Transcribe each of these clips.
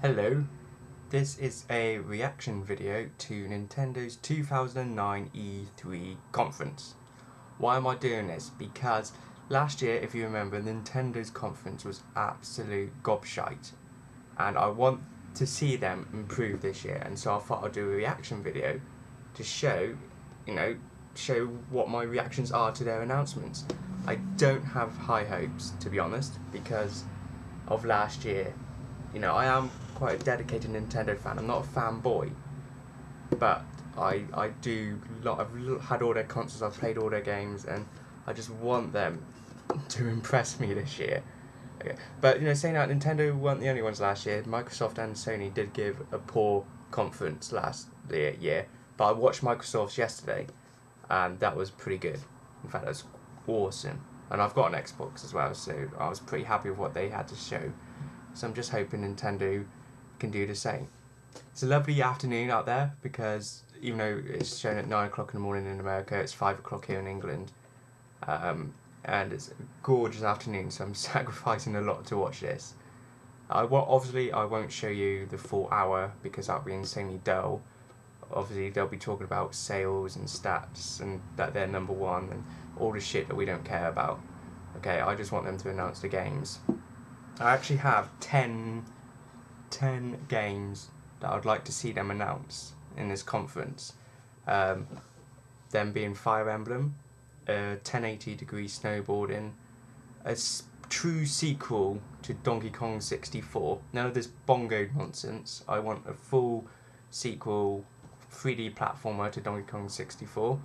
Hello, this is a reaction video to Nintendo's 2009 E3 conference. Why am I doing this? Because last year, if you remember, Nintendo's conference was absolute gobshite, and I want to see them improve this year, and so I thought I'd do a reaction video to show what my reactions are to their announcements. I don't have high hopes, to be honest, because of last year. I am quite a dedicated Nintendo fan. I'm not a fanboy, but I've had all their consoles, I've played all their games, and I just want them to impress me this year. Okay. But saying that, Nintendo weren't the only ones last year. Microsoft and Sony did give a poor conference last year, but I watched Microsoft's yesterday, and that was pretty good. In fact, that was awesome. And I've got an Xbox as well, so I was pretty happy with what they had to show. So I'm just hoping Nintendo can do the same. It's a lovely afternoon out there because even though it's shown at 9 o'clock in the morning in America, it's 5 o'clock here in England. And it's a gorgeous afternoon, so I'm sacrificing a lot to watch this. Obviously, I won't show you the full hour because that would be insanely dull. Obviously, they'll be talking about sales and stats and that they're number one and all the shit that we don't care about. Okay, I just want them to announce the games. I actually have 10 games that I'd like to see them announce in this conference. Them being Fire Emblem, 1080 Degree Snowboarding, a true sequel to Donkey Kong 64. None of this bongo nonsense. I want a full sequel 3D platformer to Donkey Kong 64.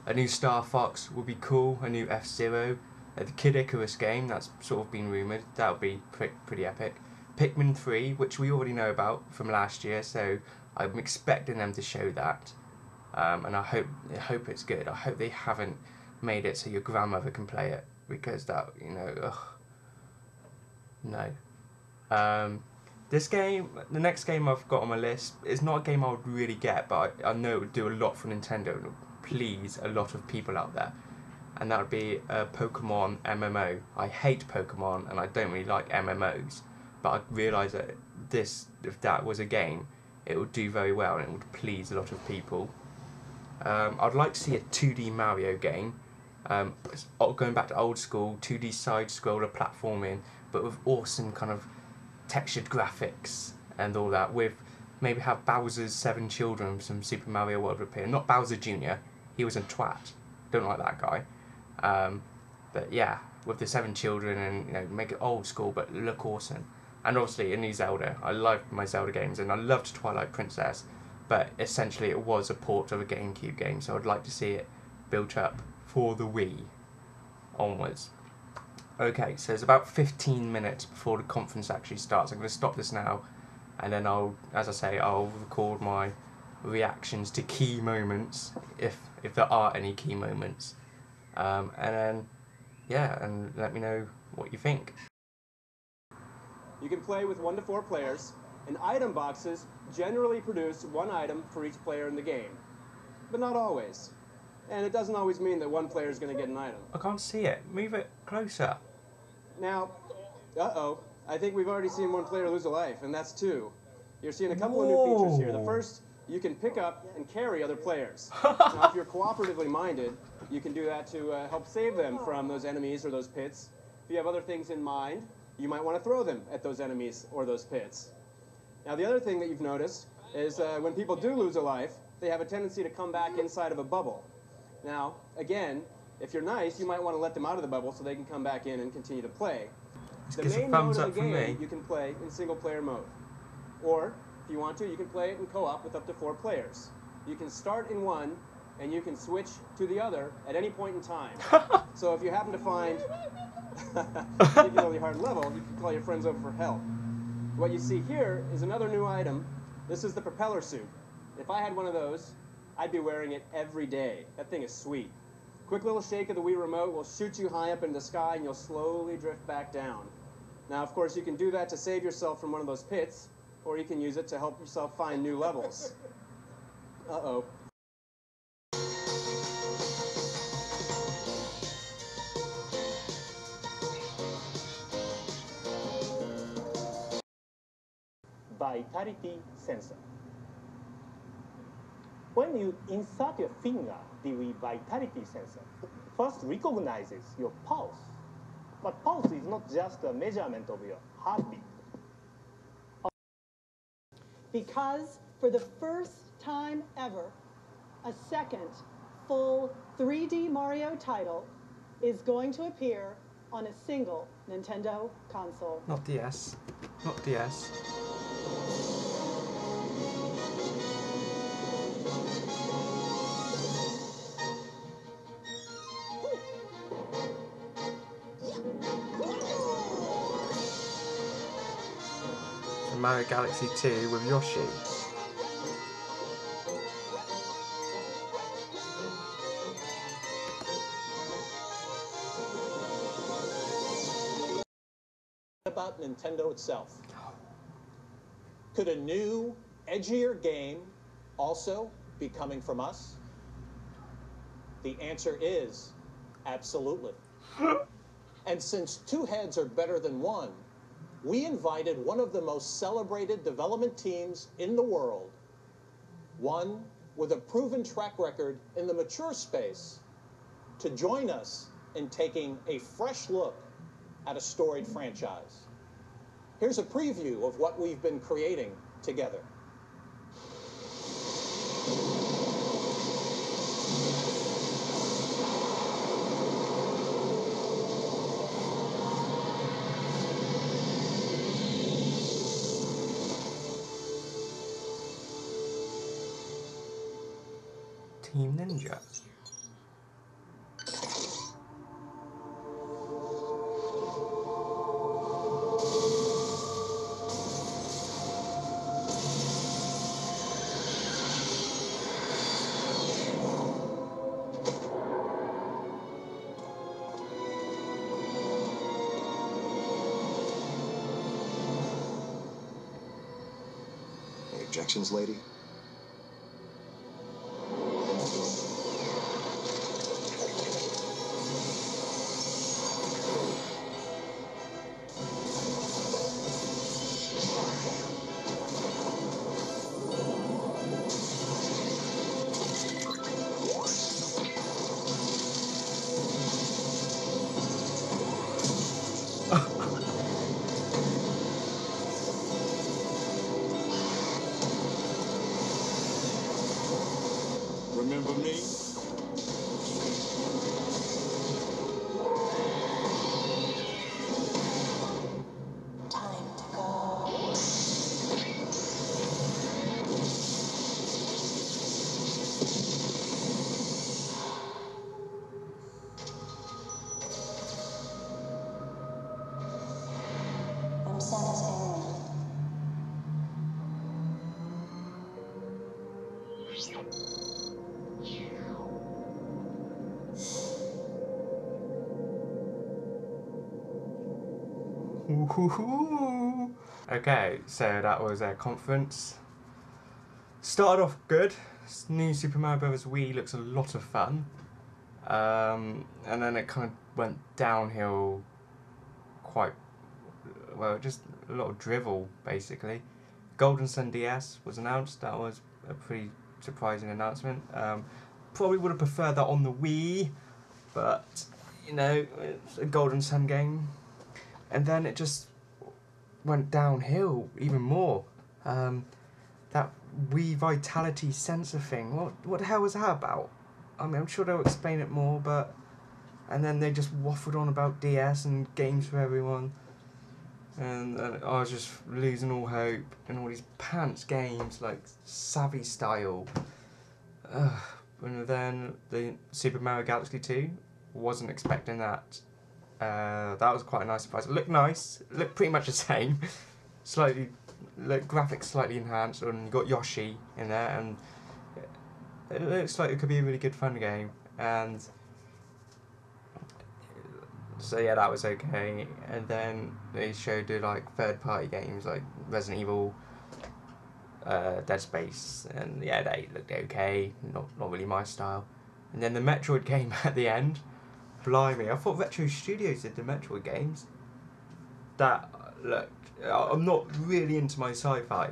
A new Star Fox would be cool, a new F-Zero. The Kid Icarus game, that's sort of been rumoured, that would be pretty epic. Pikmin 3, which we already know about from last year, so I'm expecting them to show that. And I hope it's good. I hope they haven't made it so your grandmother can play it, because that, no. This game, the next game I've got on my list, is not a game I would really get, but I know it would do a lot for Nintendo and please a lot of people out there. And that would be a Pokemon MMO. I hate Pokemon and I don't really like MMOs, but I realise that if that was a game, it would do very well and it would please a lot of people. I'd like to see a 2D Mario game, going back to old school 2D side-scroller platforming, but with awesome kind of textured graphics and all that. With maybe have Bowser's 7 children from Super Mario World appear. Not Bowser Jr. He was a twat. Don't like that guy. But yeah, with the 7 children and make it old school but look awesome. And obviously a new Zelda. I love my Zelda games and I loved Twilight Princess, but essentially it was a port of a GameCube game, so I'd like to see it built up for the Wii onwards. Okay, so it's about 15 minutes before the conference actually starts. I'm going to stop this now, and then I'll record my reactions to key moments, if there are any key moments. And then, yeah, and let me know what you think. You can play with 1 to 4 players, and item boxes generally produce 1 item for each player in the game. But not always. And it doesn't always mean that 1 player is going to get an item. I can't see it. Move it closer. Now, I think we've already seen 1 player lose a life, and that's 2. You're seeing a couple of new features here. The first, you can pick up and carry other players. Now, if you're cooperatively minded, you can do that to help save them from those enemies or those pits. If you have other things in mind, you might want to throw them at those enemies or those pits. Now, the other thing that you've noticed is when people do lose a life, they have a tendency to come back inside of a bubble. Now, again, if you're nice, you might want to let them out of the bubble so they can come back in and continue to play. The main mode of the game you can play in single-player mode. Or, if you want to, you can play it in co-op with up to 4 players. You can start in one, and you can switch to the other at any point in time. So if you happen to find a particularly hard level, you can call your friends over for help. What you see here is another new item. This is the propeller suit. If I had one of those, I'd be wearing it every day. That thing is sweet. Quick little shake of the Wii Remote will shoot you high up in the sky and you'll slowly drift back down. Now, of course, you can do that to save yourself from one of those pits, or you can use it to help yourself find new levels. Uh-oh. vitality sensor. When you insert your finger, the vitality sensor first recognizes your pulse. But pulse is not just a measurement of your heartbeat. Because for the first time ever, a second full 3D Mario title is going to appear on a single Nintendo console. Not DS. Not DS. Mario Galaxy 2 with Yoshi. About Nintendo itself. Could a new, edgier game also be coming from us? The answer is absolutely. And since two heads are better than one, we invited one of the most celebrated development teams in the world, one with a proven track record in the mature space, to join us in taking a fresh look at a storied franchise. Here's a preview of what we've been creating together. Team Ninja. Any objections, lady? Remember me? Time to go. I'm Santa's errand. Okay, so that was a conference. Started off good. New Super Mario Bros. Wii looks a lot of fun. And then it kind of went downhill quite well, just a lot of drivel basically. Golden Sun DS was announced. That was a pretty surprising announcement. Probably would have preferred that on the Wii, but you know, it's a Golden Sun game. And then it just went downhill even more. That Wii Vitality sensor thing, what the hell was that about? I mean, I'm sure they'll explain it more, but... And then they just waffled on about DS and games for everyone. And I was just losing all hope in all these pants games, like Savvy Style. And then the Super Mario Galaxy 2, wasn't expecting that. That was quite a nice surprise. It looked nice. It looked pretty much the same. Graphics slightly enhanced, and you got Yoshi in there, and it looks like it could be a really good fun game. And so yeah, that was okay. And then they showed like third-party games like Resident Evil, Dead Space, and yeah, they looked okay. Not really my style. And then the Metroid game at the end. Blimey, I thought Retro Studios did the Metroid games. That looked... I'm not really into my sci-fi,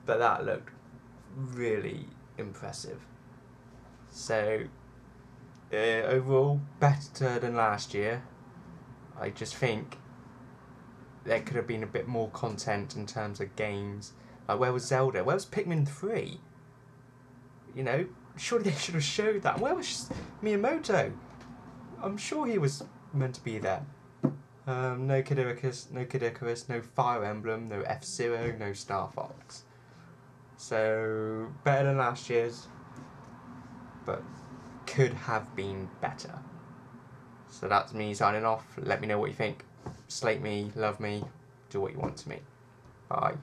but that looked really impressive. So, overall, better than last year. I just think there could have been a bit more content in terms of games. Like, where was Zelda? Where was Pikmin 3? You know, surely they should have showed that. Where was Miyamoto? I'm sure he was meant to be there. No Kid Icarus, no Fire Emblem, no F-Zero, no Star Fox. So, better than last year's, but could have been better. So that's me signing off. Let me know what you think. Slate me, love me, do what you want to me. Bye.